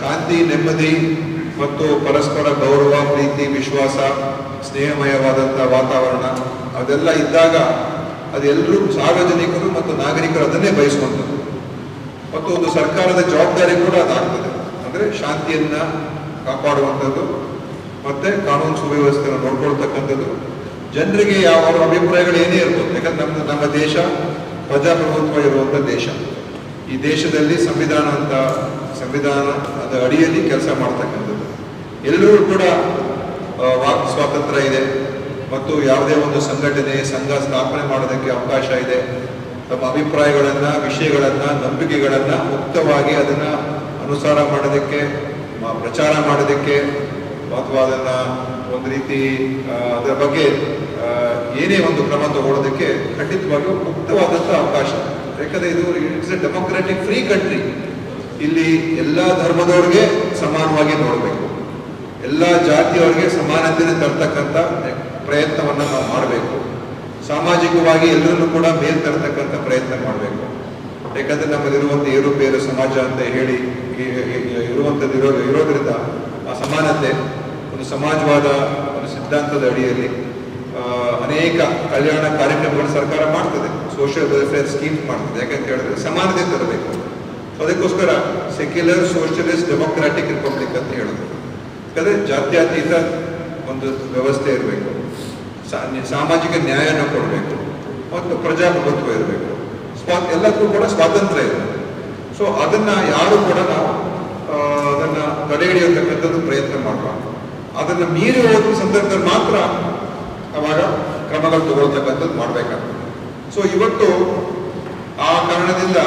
ಶಾಂತಿ, ನೆಮ್ಮದಿ ಮತ್ತು ಪರಸ್ಪರ ಗೌರವ, ಪ್ರೀತಿ, ವಿಶ್ವಾಸ, ಸ್ನೇಹಮಯವಾದಂಥ ವಾತಾವರಣ ಅದೆಲ್ಲ ಇದ್ದಾಗ ಅದೆಲ್ಲರೂ ಸಾರ್ವಜನಿಕರು ಮತ್ತು ನಾಗರಿಕರು ಅದನ್ನೇ ಬಯಸುವಂಥದ್ದು. ಮತ್ತು ಒಂದು ಸರ್ಕಾರದ ಜವಾಬ್ದಾರಿ ಕೂಡ ಅದಾಗ್ತದೆ. ಅಂದರೆ ಶಾಂತಿಯನ್ನು ಕಾಪಾಡುವಂಥದ್ದು ಮತ್ತು ಕಾನೂನು ಸುವ್ಯವಸ್ಥೆಯನ್ನು ನೋಡ್ಕೊಳ್ತಕ್ಕಂಥದ್ದು. ಜನರಿಗೆ ಯಾವ ಅಭಿಪ್ರಾಯಗಳು ಏನೇ ಇರ್ಬೋದು, ಯಾಕಂದ್ರೆ ನಮ್ಮ ದೇಶ ಪ್ರಜಾಪ್ರಭುತ್ವ ಇರುವಂಥ ದೇಶ. ಈ ದೇಶದಲ್ಲಿ ಸಂವಿಧಾನದ ಅಡಿಯಲ್ಲಿ ಕೆಲಸ ಮಾಡ್ತಕ್ಕಂಥದ್ದು. ಎಲ್ಲರೂ ಕೂಡ ವಾಕ್ ಸ್ವಾತಂತ್ರ್ಯ ಇದೆ ಮತ್ತು ಯಾವುದೇ ಒಂದು ಸಂಘ ಸ್ಥಾಪನೆ ಮಾಡೋದಕ್ಕೆ ಅವಕಾಶ ಇದೆ. ತಮ್ಮ ಅಭಿಪ್ರಾಯಗಳನ್ನು, ವಿಷಯಗಳನ್ನು, ನಂಬಿಕೆಗಳನ್ನು ಮುಕ್ತವಾಗಿ ಅದನ್ನು ಅನುಸಾರ ಮಾಡೋದಕ್ಕೆ, ಪ್ರಚಾರ ಮಾಡೋದಕ್ಕೆ ಅಥವಾ ಅದನ್ನು ಒಂದು ರೀತಿ ಅದರ ಬಗ್ಗೆ ಏನೇ ಒಂದು ಕ್ರಮ ತಗೊಳ್ಳೋದಕ್ಕೆ ಖಂಡಿತವಾಗಿಯೂ ಮುಕ್ತವಾದಂಥ ಅವಕಾಶ. ಯಾಕಂದರೆ it's A democratic free country. ಇಲ್ಲಿ ಎಲ್ಲ ಧರ್ಮದವ್ರಿಗೆ ಸಮಾನವಾಗಿ ನೋಡಬೇಕು, ಎಲ್ಲ ಜಾತಿಯವರಿಗೆ ಸಮಾನತೆಯನ್ನು ತರ್ತಕ್ಕಂಥ ಪ್ರಯತ್ನವನ್ನು ನಾವು ಮಾಡಬೇಕು. ಸಾಮಾಜಿಕವಾಗಿ ಎಲ್ಲರನ್ನೂ ಕೂಡ ಮೇಲ್ ತರ್ತಕ್ಕಂಥ ಪ್ರಯತ್ನ ಮಾಡಬೇಕು. ಯಾಕಂದರೆ ನಮ್ಮಲ್ಲಿರುವಂಥ ಏರುಪೇರು ಸಮಾಜ ಅಂತ ಹೇಳಿ ಇರೋದ್ರಿಂದ ಆ ಸಮಾನತೆ ಒಂದು ಸಮಾಜವಾದ ಒಂದು ಸಿದ್ಧಾಂತದ ಅಡಿಯಲ್ಲಿ ಅನೇಕ ಕಲ್ಯಾಣ ಕಾರ್ಯಕ್ರಮಗಳು ಸರ್ಕಾರ ಮಾಡ್ತದೆ, ಸೋಷಿಯಲ್ ವೆಲ್ಫೇರ್ ಸ್ಕೀಮ್ಸ್ ಮಾಡ್ತದೆ. ಯಾಕಂತ ಹೇಳಿದ್ರೆ ಸಮಾನತೆ ತರಬೇಕು. ಅದಕ್ಕೋಸ್ಕರ ಸೆಕ್ಯುಲರ್, ಸೋಷಿಯಲಿಸ್ಟ್, ಡೆಮೊಕ್ರಾಟಿಕ್ ರಿಪಬ್ಲಿಕ್ ಅಂತ ಹೇಳೋದು. ಯಾಕಂದರೆ ಜಾತ್ಯತೀತ ಒಂದು ವ್ಯವಸ್ಥೆ ಇರಬೇಕು, ಸಾಮಾಜಿಕ ನ್ಯಾಯನ ಕೊಡಬೇಕು ಮತ್ತು ಪ್ರಜಾಪ್ರಭುತ್ವ ಇರಬೇಕು, ಎಲ್ಲಕ್ಕೂ ಕೂಡ ಸ್ವಾತಂತ್ರ್ಯ ಇರಬೇಕು. ಸೊ ಅದನ್ನು ಯಾರು ಕೂಡ ನಾವು ಅದನ್ನು ತಡೆ ಹಿಡಿಯತಕ್ಕಂಥದ್ದು ಪ್ರಯತ್ನ ಮಾಡಬಾರ್ದು. ಅದನ್ನು ಮೀರಿ ಹೋದ ಸಂದರ್ಭದಲ್ಲಿ ಮಾತ್ರ ಅವಾಗ ಕ್ರಮಗಳು ತಗೊಳ್ತಕ್ಕಂಥದ್ದು ಮಾಡಬೇಕಾಗ್ತದೆ. ಸೊ ಇವತ್ತು ಆ ಕಾರಣದಿಂದ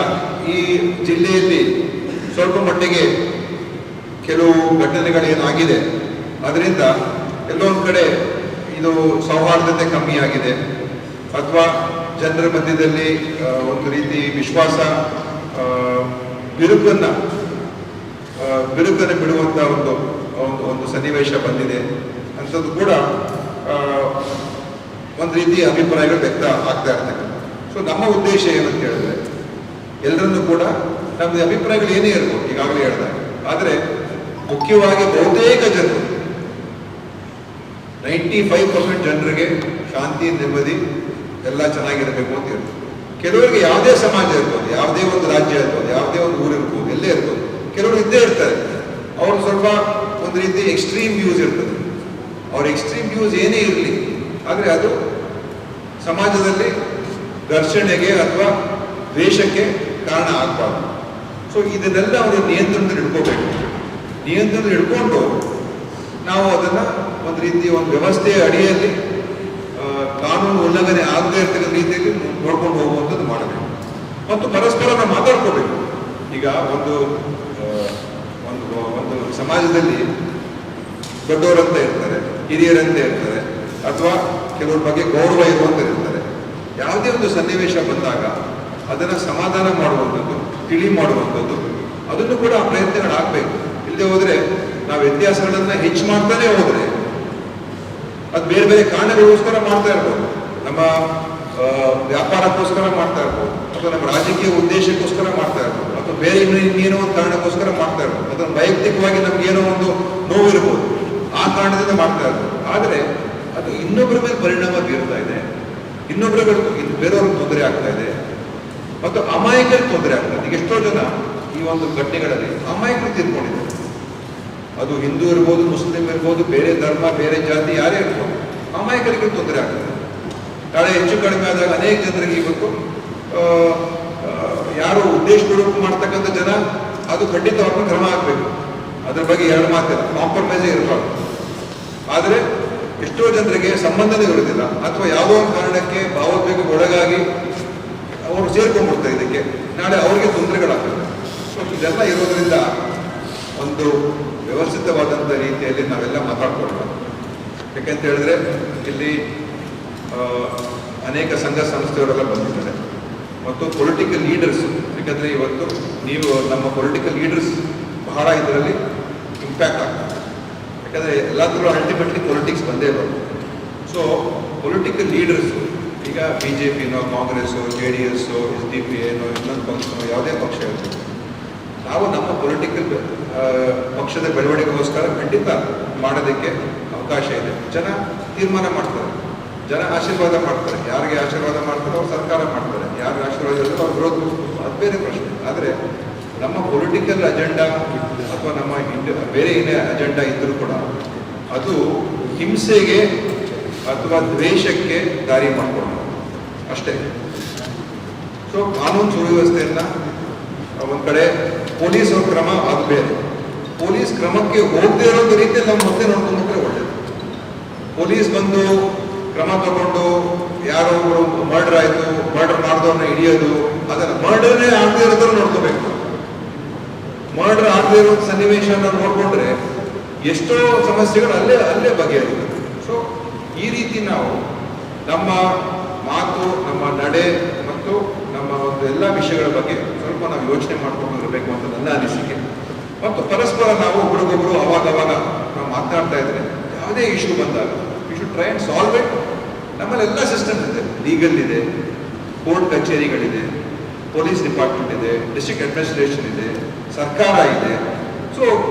ಈ ಜಿಲ್ಲೆಯಲ್ಲಿ ಸ್ವಲ್ಪ ಮಟ್ಟಿಗೆ ಕೆಲವು ಘಟನೆಗಳೇನಾಗಿದೆ, ಅದರಿಂದ ಎಲ್ಲೊಂದು ಕಡೆ ಇದು ಸೌಹಾರ್ದತೆ ಕಮ್ಮಿ ಆಗಿದೆ ಅಥವಾ ಜನರ ಮಧ್ಯದಲ್ಲಿ ಒಂದು ರೀತಿ ವಿಶ್ವಾಸ ಬಿರುಕನ್ನು ಬಿಡುವಂಥ ಒಂದು ಸನ್ನಿವೇಶ ಬಂದಿದೆ ಅಂಥದ್ದು ಕೂಡ ಒಂದು ರೀತಿ ಅಭಿಪ್ರಾಯಗಳು ವ್ಯಕ್ತ ಆಗ್ತಾ ಇರ್ತಕ್ಕಂಥ. ಸೊ ನಮ್ಮ ಉದ್ದೇಶ ಏನಂತ ಹೇಳಿದ್ರೆ ಎಲ್ಲರನ್ನೂ ಕೂಡ ನಮ್ಮದು ಅಭಿಪ್ರಾಯಗಳು ಏನೇ ಇರ್ಬೋದು, ಈಗಾಗಲೇ ಹೇಳಿದಾಗ, ಆದರೆ ಮುಖ್ಯವಾಗಿ ಬಹುತೇಕ ಜನರು 95% ಜನರಿಗೆ ಶಾಂತಿ, ನೆಮ್ಮದಿ ಎಲ್ಲ ಚೆನ್ನಾಗಿರಬೇಕು ಅಂತ ಇರ್ಬೋದು. ಕೆಲವರಿಗೆ ಯಾವುದೇ ಸಮಾಜ ಇರ್ಬೋದು, ಯಾವುದೇ ಒಂದು ರಾಜ್ಯ ಇರ್ಬೋದು, ಯಾವುದೇ ಒಂದು ಊರು ಇರ್ಬೋದು, ಎಲ್ಲೇ ಇರ್ಬೋದು, ಕೆಲವರು ಇದ್ದೇ ಇರ್ತಾರೆ. ಅವರು ಸ್ವಲ್ಪ ಒಂದು ರೀತಿ ಎಕ್ಸ್ಟ್ರೀಮ್ ವ್ಯೂಸ್ ಇರ್ತದೆ. ಅವ್ರ ಎಕ್ಸ್ಟ್ರೀಮ್ ವ್ಯೂಸ್ ಏನೇ ಇರಲಿ, ಆದರೆ ಅದು ಸಮಾಜದಲ್ಲಿ ಘರ್ಷಣೆಗೆ ಅಥವಾ ದ್ವೇಷಕ್ಕೆ ಕಾರಣ ಆಗಬಾರ್ದು. ಸೊ ಇದನ್ನೆಲ್ಲ ಅವರು ನಿಯಂತ್ರಣದಲ್ಲಿ ಇಟ್ಕೋಬೇಕು. ನಿಯಂತ್ರಣದಲ್ಲಿ ಇಟ್ಕೊಂಡು ನಾವು ಅದನ್ನು ಒಂದು ರೀತಿ ಒಂದು ವ್ಯವಸ್ಥೆಯ ಅಡಿಯಲ್ಲಿ ಕಾನೂನು ಉಲ್ಲಂಘನೆ ಆಗದೇ ಇರ್ತಕ್ಕಂಥ ರೀತಿಯಲ್ಲಿ ನೋಡ್ಕೊಂಡು ಹೋಗುವಂಥದ್ದು ಮಾಡಬೇಕು ಮತ್ತು ಪರಸ್ಪರ ನಾವು ಮಾತಾಡ್ಕೋಬೇಕು. ಈಗ ಒಂದು ಸಮಾಜದಲ್ಲಿ ದೊಡ್ಡವರಂತ ಇರ್ತಾರೆ, ಹಿರಿಯರಂತ ಇರ್ತಾರೆ, ಅಥವಾ ಕೆಲವ್ರ ಬಗ್ಗೆ ಗೌರವ ಇರುವಂಥದ್ದು ಇರ್ತಾರೆ. ಯಾವುದೇ ಒಂದು ಸನ್ನಿವೇಶ ಬಂದಾಗ ಅದನ್ನು ಸಮಾಧಾನ ಮಾಡುವಂಥದ್ದು, ತಿಳಿ ಮಾಡುವಂಥದ್ದು, ಅದನ್ನು ಕೂಡ ಆ ಪ್ರಯತ್ನಗಳಾಗಬೇಕು. ಇಲ್ಲದೆ ಹೋದರೆ ನಾವು ವ್ಯತ್ಯಾಸಗಳನ್ನು ಹೆಚ್ಚು ಮಾಡ್ತಾನೆ ಹೋದರೆ ಅದು ಬೇರೆ ಬೇರೆ ಕಾರಣಗಳಿಗೋಸ್ಕರ ಮಾಡ್ತಾ ಇರ್ಬೋದು. ನಮ್ಮ ವ್ಯಾಪಾರಕ್ಕೋಸ್ಕರ ಮಾಡ್ತಾ ಇರ್ಬೋದು, ಅಥವಾ ನಮ್ಮ ರಾಜಕೀಯ ಉದ್ದೇಶಕ್ಕೋಸ್ಕರ ಮಾಡ್ತಾ ಇರ್ಬೋದು, ಅಥವಾ ಬೇರೆ ಇನ್ನೇನೋ ಒಂದು ಕಾರಣಕ್ಕೋಸ್ಕರ ಮಾಡ್ತಾ ಇರ್ಬೋದು, ಅಥವಾ ವೈಯಕ್ತಿಕವಾಗಿ ನಮ್ಗೇನೋ ಒಂದು ನೋವು ಇರ್ಬೋದು, ಆ ಕಾರಣದಿಂದ ಮಾಡ್ತಾ ಇರ್ಬೋದು. ಆದರೆ ಅದು ಇನ್ನೊಬ್ಬರ ಮೇಲೆ ಪರಿಣಾಮ ಬೀರ್ತಾ ಇದೆ, ಬೇರೆಯವ್ರಿಗೆ ತೊಂದರೆ ಆಗ್ತಾ ಇದೆ ಮತ್ತು ಅಮಾಯಕರಿಗೆ ತೊಂದರೆ ಆಗ್ತದೆ. ಈಗ ಎಷ್ಟೋ ಜನ ಈ ಒಂದು ಘಟನೆಗಳಲ್ಲಿ ಅಮಾಯಕರು ತೀರ್ಕೊಂಡಿದ್ದಾರೆ. ಅದು ಹಿಂದೂ ಇರ್ಬೋದು, ಮುಸ್ಲಿಂ ಇರ್ಬೋದು, ಬೇರೆ ಧರ್ಮ, ಬೇರೆ ಜಾತಿ, ಯಾರೇ ಇರ್ಬೋದು, ಅಮಾಯಕರಿಗೆ ತೊಂದರೆ ಆಗ್ತದೆ. ನಾಳೆ ಹೆಚ್ಚು ಕಡಿಮೆ ಆದಾಗ ಅನೇಕ ಜನರಿಗೆ ಇವತ್ತು ಯಾರು ಉದ್ದೇಶಪೂರ್ವಕ ಮಾಡ್ತಕ್ಕಂಥ ಜನ ಅದು ಖಂಡಿತವಾಗ್ಲೂ ಕ್ರಮ ಆಗಬೇಕು. ಅದ್ರ ಬಗ್ಗೆ ಎರಡು ಮಾತಿಲ್ಲ, ಕಾಂಪ್ರಮೈಸೇ ಇರಬಾರ್ದು. ಆದರೆ ಎಷ್ಟೋ ಜನರಿಗೆ ಸಂಬಂಧನೇ ಇರೋದಿಲ್ಲ, ಅಥವಾ ಯಾವುದೋ ಒಂದು ಕಾರಣಕ್ಕೆ ಭಾವೋದ್ವೇಗಕ್ಕೆ ಒಳಗಾಗಿ ಅವರು ಸೇರ್ಕೊಂಡ್ಬಿಡ್ತಾರೆ ಇದಕ್ಕೆ, ನಾಳೆ ಅವರಿಗೆ ತೊಂದರೆಗಳಾಗ್ತದೆ. ಸೊ ಇದೆಲ್ಲ ಇರೋದ್ರಿಂದ ಒಂದು ವ್ಯವಸ್ಥಿತವಾದಂಥ ರೀತಿಯಲ್ಲಿ ನಾವೆಲ್ಲ ಮಾತಾಡ್ಕೊಳ್ಳೋಣ. ಯಾಕೆಂತ ಹೇಳಿದ್ರೆ ಇಲ್ಲಿ ಅನೇಕ ಸಂಘ ಸಂಸ್ಥೆಯವರೆಲ್ಲ ಬಂದಿದ್ದಾರೆ ಮತ್ತು ಪೊಲಿಟಿಕಲ್ ಲೀಡರ್ಸ್. ಯಾಕಂದರೆ ಇವತ್ತು ನೀವು ನಮ್ಮ ಪೊಲಿಟಿಕಲ್ ಲೀಡರ್ಸ್ ಬಹಳ ಇದರಲ್ಲಿ ಇಂಪ್ಯಾಕ್ಟ್ ಆಗ್ತದೆ. ಯಾಕಂದರೆ ಎಲ್ಲಾದರೂ ಅಲ್ಟಿಮೇಟ್ಲಿ ಪೊಲಿಟಿಕ್ಸ್ ಬಂದೇ ಬರುತ್ತೆ. ಸೊ ಪೊಲಿಟಿಕಲ್ ಲೀಡರ್ಸು ಈಗ BJPನೋ, ಕಾಂಗ್ರೆಸ್ಸೋ, JDS, SDPನೋ, ಇನ್ನೊಂದು ಪಕ್ಷನೋ, ಯಾವುದೇ ಪಕ್ಷ ಇರ್ಬೋದು, ನಾವು ನಮ್ಮ ಪೊಲಿಟಿಕಲ್ ಪಕ್ಷದ ಬೆಳವಣಿಗೆಗೋಸ್ಕರ ಖಂಡಿತ ಮಾಡೋದಕ್ಕೆ ಅವಕಾಶ ಇದೆ. ಜನ ತೀರ್ಮಾನ ಮಾಡ್ತಾರೆ, ಜನ ಆಶೀರ್ವಾದ ಮಾಡ್ತಾರೆ. ಯಾರಿಗೆ ಆಶೀರ್ವಾದ ಮಾಡ್ತಾರೋ ಅವ್ರು ಸರ್ಕಾರ ಮಾಡ್ತಾರೆ, ಯಾರಿಗೆ ಆಶೀರ್ವಾದ ಇರೋದು ಅವ್ರು ವಿರೋಧ. ಅದು ಬೇರೆ ಪ್ರಶ್ನೆ. ಆದರೆ ನಮ್ಮ ಪೊಲಿಟಿಕಲ್ ಅಜೆಂಡಾ ಅಥವಾ ನಮ್ಮ ಬೇರೆ ಏನೇ ಅಜೆಂಡಾ ಇದ್ದರೂ ಕೂಡ ಅದು ಹಿಂಸೆಗೆ ಅಥವಾ ದ್ವೇಷಕ್ಕೆ ದಾರಿ ಮಾಡಿಕೊಳ್ಳೋದು ಅಷ್ಟೇ. ಸೊ ಕಾನೂನು ಸುವ್ಯವಸ್ಥೆಯನ್ನು ಒಂದು ಕಡೆ ಪೊಲೀಸ್ ಅವ್ರ ಕ್ರಮ ಅದು ಬೇರೆ. ಪೊಲೀಸ್ ಕ್ರಮಕ್ಕೆ ಹೋಗದೇ ಇರೋದು ರೀತಿಯಲ್ಲಿ ನಾವು ಮತ್ತೆ ನೋಡ್ಕೊಂಡ್ರೆ ಒಳ್ಳೇದು. ಪೊಲೀಸ್ ಬಂದು ಕ್ರಮ ತಗೊಂಡು ಯಾರೋ ಒಬ್ಬರು ಮರ್ಡರ್ ಆಯಿತು, ಮರ್ಡರ್ ಮಾಡಿದವ್ರನ್ನ ಹಿಡಿಯೋದು, ಅದನ್ನು ಮರ್ಡರ್ನೇ ಆಗದೇ ಇರೋದ್ರ ನೋಡ್ಕೋಬೇಕು. ಮರ್ಡರ್ ಆಗದೇ ಇರೋ ಸನ್ನಿವೇಶನ ನೋಡ್ಕೊಂಡ್ರೆ ಎಷ್ಟೋ ಸಮಸ್ಯೆಗಳು ಅಲ್ಲೇ ಬಗೆಹರಿಯುತ್ತೆ. ಸೊ ಈ ರೀತಿ ನಾವು ನಮ್ಮ ಮಾತು, ನಮ್ಮ ನಡೆ ಮತ್ತು ನಮ್ಮ ಒಂದು ಎಲ್ಲ ವಿಷಯಗಳ ಬಗ್ಗೆ ಸ್ವಲ್ಪ ನಾವು ಯೋಚನೆ ಮಾಡ್ಕೊಂಡು ಇರಬೇಕು ಅಂತ ನನ್ನ ಅನಿಸಿಕೆ. ಮತ್ತು ಪರಸ್ಪರ ನಾವು ಒಬ್ರಿಗೊಬ್ರು ಅವಾಗವಾಗ ನಾವು ಮಾತನಾಡ್ತಾ ಇದ್ರೆ ಯಾವುದೇ ಇಶ್ಯೂ ಬಂದಾಗ we should try and solve it. ನಮ್ಮಲ್ಲಿ ಎಲ್ಲ ಸಿಸ್ಟಮ್ ಇದೆ, ಲೀಗಲ್ ಇದೆ, ಕೋರ್ಟ್ ಕಚೇರಿಗಳಿದೆ, ಪೊಲೀಸ್ ಡಿಪಾರ್ಟ್ಮೆಂಟ್ ಇದೆ, ಡಿಸ್ಟ್ರಿಕ್ಟ್ ಅಡ್ಮಿನಿಸ್ಟ್ರೇಷನ್ ಇದೆ, ಸರ್ಕಾರ ಇದೆ. So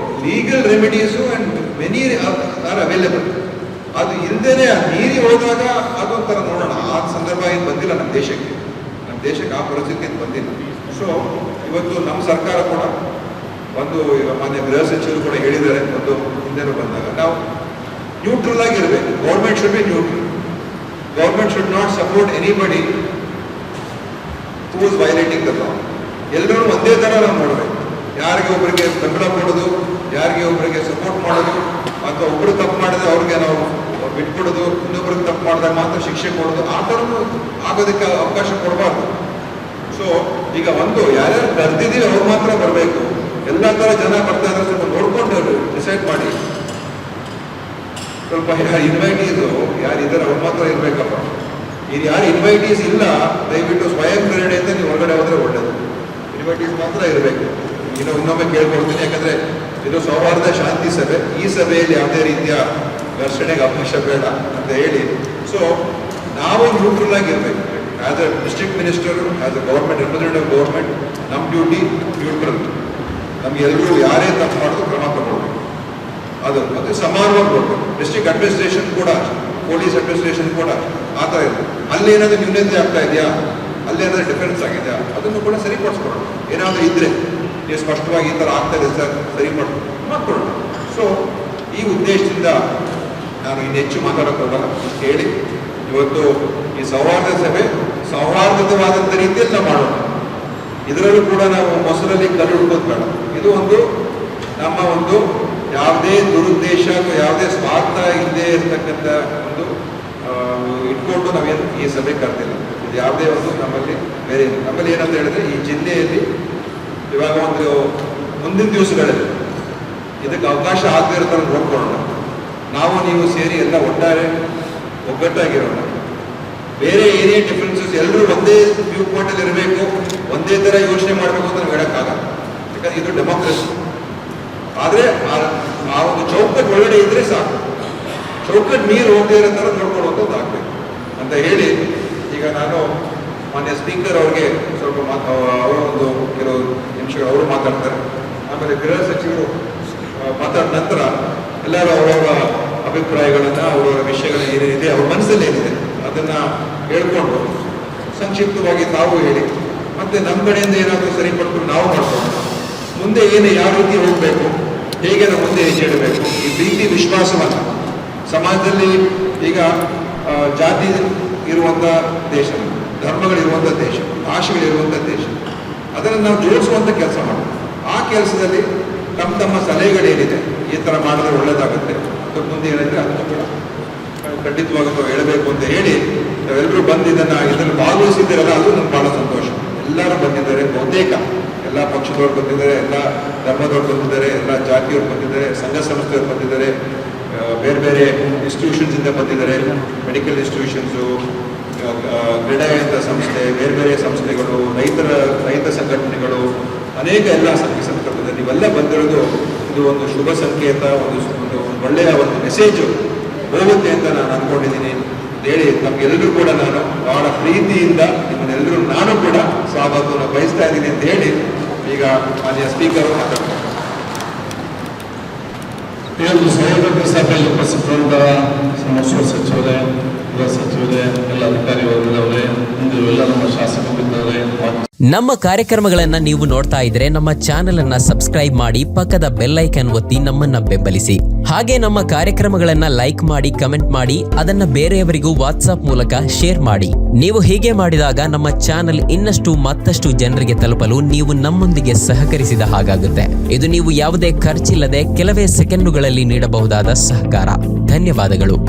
legal remedies and many are available. ಅದು ಇಲ್ಲದೇನೆ ಮೀರಿ ಹೋದಾಗ ಅದೊಂಥರ ನೋಡೋಣ. ಆ ಸಂದರ್ಭ ಏನು ಬಂದಿಲ್ಲ ನಮ್ಮ ದೇಶಕ್ಕೆ ಆ ಪರಿಸ್ಥಿತಿ ಬಂದಿಲ್ಲ. ಸೊ ಇವತ್ತು ನಮ್ಮ ಸರ್ಕಾರ ಕೂಡ ಒಂದು ಮಾನ್ಯ ಗೃಹ ಸಚಿವರು ಕೂಡ ಹೇಳಿದ್ದಾರೆ, ಒಂದು ಹಿಂದೆನೂ ಬಂದಾಗ ನಾವು ನ್ಯೂಟ್ರಲ್ ಆಗಿರಬೇಕು. Government should be neutral. Government should not support anybody who is violating the law. ಎಲ್ಲರೂ ಒಂದೇ ಥರ ನಾವು ನೋಡಬೇಕು. ಯಾರಿಗೆ ಒಬ್ಬರಿಗೆ ಬೆಂಬಲ ಕೊಡೋದು, ಯಾರಿಗೆ ಒಬ್ಬರಿಗೆ ಸಪೋರ್ಟ್ ಮಾಡೋದು, ಅಥವಾ ಒಬ್ಬರು ತಪ್ಪು ಮಾಡಿದ್ರೆ ಅವ್ರಿಗೆ ನಾವು ಬಿಟ್ಕೊಡೋದು, ಇನ್ನೊಬ್ರಿಗೆ ತಪ್ಪು ಮಾಡಿದಾಗ ಮಾತ್ರ ಶಿಕ್ಷೆ ಕೊಡೋದು, ಆ ಥರನೂ ಆಗೋದಕ್ಕೆ ಅವಕಾಶ ಕೊಡಬಾರ್ದು. ಸೊ ಈಗ ಒಂದು ಯಾರ್ಯಾರು ಕರೆದಿದ್ದೀವಿ ಅವ್ರು ಮಾತ್ರ ಬರಬೇಕು. ಎಲ್ಲ ಥರ ಜನ ಬರ್ತಾ ಇದ್ರೆ ಸ್ವಲ್ಪ ನೋಡ್ಕೊಂಡು ಡಿಸೈಡ್ ಮಾಡಿ. ಸ್ವಲ್ಪ ಯಾರು ಇನ್ವೈಟೀಸು ಯಾರಿದ್ದಾರೆ ಅವ್ರು ಮಾತ್ರ ಇರಬೇಕಪ್ಪ. ಇದು ಯಾರು ಇನ್ವೈಟೀಸ್ ಇಲ್ಲ, ದಯವಿಟ್ಟು ಸ್ವಯಂ ಪ್ರೇರಣೆ ಅಂತ ನೀವು ಹೊರಗಡೆ ಹೋದರೆ ಒಳ್ಳೆಯದು. ಇನ್ವೈಟೀಸ್ ಮಾತ್ರ ಇರಬೇಕು. ಇನ್ನೊಮ್ಮೆ ಕೇಳ್ಕೊಳ್ತೀನಿ, ಯಾಕಂದರೆ ಇದು ಸೌಹಾರ್ದ ಶಾಂತಿ ಸಭೆ. ಈ ಸಭೆಯಲ್ಲಿ ಯಾವುದೇ ರೀತಿಯ ಘರ್ಷಣೆಗೆ ಅವಕಾಶ ಬೇಡ ಅಂತ ಹೇಳಿ, ಸೊ ನಾವು ನ್ಯೂಟ್ರಲ್ ಆಗಿರ್ಬೇಕು. As A district minister, as A government representative government, ನಮ್ಮ ಡ್ಯೂಟಿ ನ್ಯೂಟ್ರಲ್. ನಮಗೆಲ್ಲರೂ ಯಾರೇ ತಪ್ಪು ಮಾಡೋದು ಕ್ರಮ ತಗೊಳ್ಬೇಕು. ಅದು ಮತ್ತು ಸಮಾನವಾಗಿ ಕೊಡಬೇಕು. ಡಿಸ್ಟ್ರಿಕ್ಟ್ ಅಡ್ಮಿನಿಸ್ಟ್ರೇಷನ್ ಕೂಡ, ಪೊಲೀಸ್ ಅಡ್ಮಿನಿಸ್ಟ್ರೇಷನ್ ಕೂಡ ಆ ಥರ ಇರಬೇಕು. ಅಲ್ಲಿ ಏನಾದರೂ ನ್ಯೂನತೆ ಆಗ್ತಾ ಇದೆಯಾ, ಅಲ್ಲಿ ಏನಾದರೂ ಡಿಫರೆನ್ಸ್ ಆಗಿದೆಯಾ, ಅದನ್ನು ಕೂಡ ಸರಿಪಡಿಸ್ಕೊಡೋಣ. ಏನಾದರೂ ಇದ್ದರೆ ನೀವು ಸ್ಪಷ್ಟವಾಗಿ ಈ ಥರ ಆಗ್ತಾ ಇದೆ ಸರ್, ಸರಿ ಮಾಡ್ಕೊಳ್ಳೋಣ. ಸೊ ಈ ಉದ್ದೇಶದಿಂದ ನಾನು ಇನ್ನೆಚ್ಚು ಮಾತಾಡೋಕೆ ಹೋಗಲ್ಲ. ಹೇಳಿ ಇವತ್ತು ಈ ಸೌಹಾರ್ದ ಸಭೆ ಸೌಹಾರ್ದವಾದಂಥ ರೀತಿಯಲ್ಲಿ ನಾವು ಮಾಡೋಣ. ಇದರಲ್ಲೂ ಕೂಡ ನಾವು ಮೊಸರಲ್ಲಿ ಕಲ್ಲು ಹುಡ್ಕೋದು ಬೇಡ. ಇದು ಒಂದು ನಮ್ಮ ಒಂದು ಯಾವುದೇ ದುರುದ್ದೇಶ ಅಥವಾ ಯಾವುದೇ ಸ್ವಾರ್ಥ ಇಲ್ಲದೆ ಇರತಕ್ಕಂಥ ಒಂದು ಇಟ್ಕೊಂಡು ನಾವೇನು ಈ ಸಭೆ ಕರೆದಿಲ್ಲ. ಇದು ಯಾವುದೇ ಒಂದು ನಮ್ಮಲ್ಲಿ ಬೇರೆ ನಮ್ಮಲ್ಲಿ ಏನಂತ ಹೇಳಿದ್ರೆ, ಈ ಜಿಲ್ಲೆಯಲ್ಲಿ ಇವಾಗ ಒಂದು ಮುಂದಿನ ದಿವಸಗಳಲ್ಲಿ ಇದಕ್ಕೆ ಅವಕಾಶ ಆಗದೇ ಇರೋ ಥರ ನೋಡ್ಕೊಳ್ಳೋಣ. ನಾವು ನೀವು ಸೇರಿ ಎಲ್ಲ ಒಗ್ಗಟ್ಟಾಗಿರೋಣ. ಬೇರೆ ಏನೇ ಡಿಫ್ರೆನ್ಸಸ್ ಎಲ್ಲರೂ ಒಂದೇ ವ್ಯೂ ಪಾಯಿಂಟಲ್ಲಿ ಇರಬೇಕು, ಒಂದೇ ಥರ ಯೋಚನೆ ಮಾಡಬೇಕು ಅಂತ ನಾವು ಹೇಳೋಕ್ಕಾಗಲ್ಲ. ಯಾಕಂದರೆ ಇದು ಡೆಮೋಕ್ರಸಿ. ಆದರೆ ಆ ಒಂದು ಚೌಕಟ್ಟು ಒಳಗಡೆ ಇದ್ದರೆ ಸಾಕು. ಚೌಕಟ್ಟು ನೀರು ಹೋಗದೇ ಇರೋ ಥರ ನೋಡ್ಕೊಳ್ಳುವಂಥದ್ದು ಆಗಬೇಕು ಅಂತ ಹೇಳಿ, ಈಗ ನಾನು ಮಾನ್ಯ ಸ್ಪೀಕರ್ ಅವ್ರಿಗೆ ಸ್ವಲ್ಪ ಅವರ ಒಂದು ಕೆಲವು ನಿಮಿಷಗಳು ಅವರು ಮಾತಾಡ್ತಾರೆ. ಆಮೇಲೆ ಗೃಹ ಸಚಿವರು ಮಾತಾಡಿದ ನಂತರ ಎಲ್ಲರೂ ಅವರವರ ಅಭಿಪ್ರಾಯಗಳನ್ನು, ಅವರವರ ವಿಷಯಗಳು ಏನೇನಿದೆ, ಅವ್ರ ಮನಸ್ಸಲ್ಲಿ ಏನಿದೆ ಅದನ್ನು ಹೇಳ್ಕೊಂಡು ಸಂಕ್ಷಿಪ್ತವಾಗಿ ತಾವು ಹೇಳಿ, ಮತ್ತು ನಮ್ಮ ಕಡೆಯಿಂದ ಏನಾದರೂ ಸರಿಪಟ್ಟು ನಾವು ಮಾಡ್ಕೊಂಡು ಮುಂದೆ ಯಾವ ರೀತಿ ಹೋಗಬೇಕು, ಹೇಗೆ ನಾವು ಮುಂದೆ ಹೆಜ್ಜೆ ಇಡಬೇಕು. ಈ ಪ್ರೀತಿ ವಿಶ್ವಾಸವನ್ನು ಸಮಾಜದಲ್ಲಿ ಈಗ ಜಾತಿ ಇರುವಂಥ ದೇಶ, ಧರ್ಮಗಳಿರುವಂಥ ದೇಶ, ಭಾಷೆಗಳಿರುವಂಥ ದೇಶ, ಅದನ್ನು ನಾವು ಜೋಡಿಸುವಂಥ ಕೆಲಸ ಮಾಡೋದು. ಆ ಕೆಲಸದಲ್ಲಿ ತಮ್ಮ ಸಲಹೆಗಳೇನಿದೆ, ಈ ಥರ ಮಾಡಿದ್ರೆ ಒಳ್ಳೆಯದಾಗುತ್ತೆ, ಅಥವಾ ಮುಂದೆ ಏನಿದ್ರೆ ಅದನ್ನು ಕೂಡ ಖಂಡಿತವಾಗೂ ಹೇಳಬೇಕು ಅಂತ ಹೇಳಿ ನಾವೆಲ್ಲರೂ ಬಂದು ಇದನ್ನು ಭಾಗವಹಿಸಿದ್ದೀರಲ್ಲ, ಅದು ನಮ್ಗೆ ಭಾಳ ಸಂತೋಷ. ಎಲ್ಲರೂ ಬಂದಿದ್ದಾರೆ, ಬಹುತೇಕ ಎಲ್ಲ ಪಕ್ಷದವ್ರು ಬಂದಿದ್ದಾರೆ, ಎಲ್ಲ ಧರ್ಮದವ್ರು ಬಂದಿದ್ದಾರೆ, ಎಲ್ಲ ಜಾತಿಯವ್ರು ಬಂದಿದ್ದಾರೆ, ಸಂಘ ಸಂಸ್ಥೆಯವ್ರು ಬಂದಿದ್ದಾರೆ, ಬೇರೆ ಬೇರೆ ಇನ್ಸ್ಟಿಟ್ಯೂಷನ್ಸಿಂದ ಬಂದಿದ್ದಾರೆ, ಮೆಡಿಕಲ್ ಇನ್ಸ್ಟಿಟ್ಯೂಷನ್ಸು, ಕ್ರೀಡಾಯಂತ್ರ ಸಂಸ್ಥೆ, ಬೇರೆ ಬೇರೆ ಸಂಸ್ಥೆಗಳು, ರೈತ ಸಂಘಟನೆಗಳು, ಅನೇಕ ಎಲ್ಲ ಸಂದರ್ಭದಲ್ಲಿ ನೀವೆಲ್ಲ ಬಂದಿರೋದು ಇದು ಒಂದು ಶುಭ ಸಂಕೇತ, ಒಂದು ಒಳ್ಳೆಯ ಒಂದು ಮೆಸೇಜು ಹೋಗುತ್ತೆ ಅಂತ ನಾನು ಅಂದ್ಕೊಂಡಿದ್ದೀನಿ ಹೇಳಿ, ನಮಗೆಲ್ಲರೂ ಕೂಡ ನಾನು ಬಹಳ ಪ್ರೀತಿಯಿಂದ ನಿಮ್ಮನ್ನೆಲ್ಲರೂ ನಾನು ಕೂಡ ಸ್ವಾಗತವನ್ನು ಬಯಸ್ತಾ ಇದ್ದೀನಿ ಅಂತ ಹೇಳಿ ಈಗ ಮಾನ್ಯ ಸ್ಪೀಕರು ಮಾತಾಡ್ತಾರೆ. ಈ ಒಂದು ಸಹೋದರ ಸಭೆಯಲ್ಲಿ ಉಪಸ್ಥಿತರಾದ ಸಮಾಜ ಸಚಿವರೇ, ಗೃಹ ಸಚಿವರೇ, ಎಲ್ಲ ಅಧಿಕಾರಿ ವರ್ಗದವರೇ, ಇಂದು ಎಲ್ಲ ನಮ್ಮ ಶಾಸಕರಿದ್ದಾರೆ. ನಮ್ಮ ಕಾರ್ಯಕ್ರಮಗಳನ್ನ ನೀವು ನೋಡ್ತಾ ಇದ್ರೆ ನಮ್ಮ ಚಾನೆಲ್ ಅನ್ನ ಸಬ್ಸ್ಕ್ರೈಬ್ ಮಾಡಿ, ಪಕ್ಕದ ಬೆಲ್ ಐಕಾನ್ ಒತ್ತಿ ನಮ್ಮನ್ನ ಬೆಂಬಲಿಸಿ. ಹಾಗೆ ನಮ್ಮ ಕಾರ್ಯಕ್ರಮಗಳನ್ನ ಲೈಕ್ ಮಾಡಿ, ಕಮೆಂಟ್ ಮಾಡಿ, ಅದನ್ನ ಬೇರೆಯವರಿಗೂ ವಾಟ್ಸ್ಆಪ್ ಮೂಲಕ ಶೇರ್ ಮಾಡಿ. ನೀವು ಹೀಗೆ ಮಾಡಿದಾಗ ನಮ್ಮ ಚಾನೆಲ್ ಇನ್ನಷ್ಟು ಮತ್ತಷ್ಟು ಜನರಿಗೆ ತಲುಪಲು ನೀವು ನಮ್ಮೊಂದಿಗೆ ಸಹಕರಿಸಿದ ಹಾಗಾಗುತ್ತೆ. ಇದು ನೀವು ಯಾವುದೇ ಖರ್ಚಿಲ್ಲದೆ ಕೆಲವೇ ಸೆಕೆಂಡುಗಳಲ್ಲಿ ನೀಡಬಹುದಾದ ಸಹಕಾರ. ಧನ್ಯವಾದಗಳು.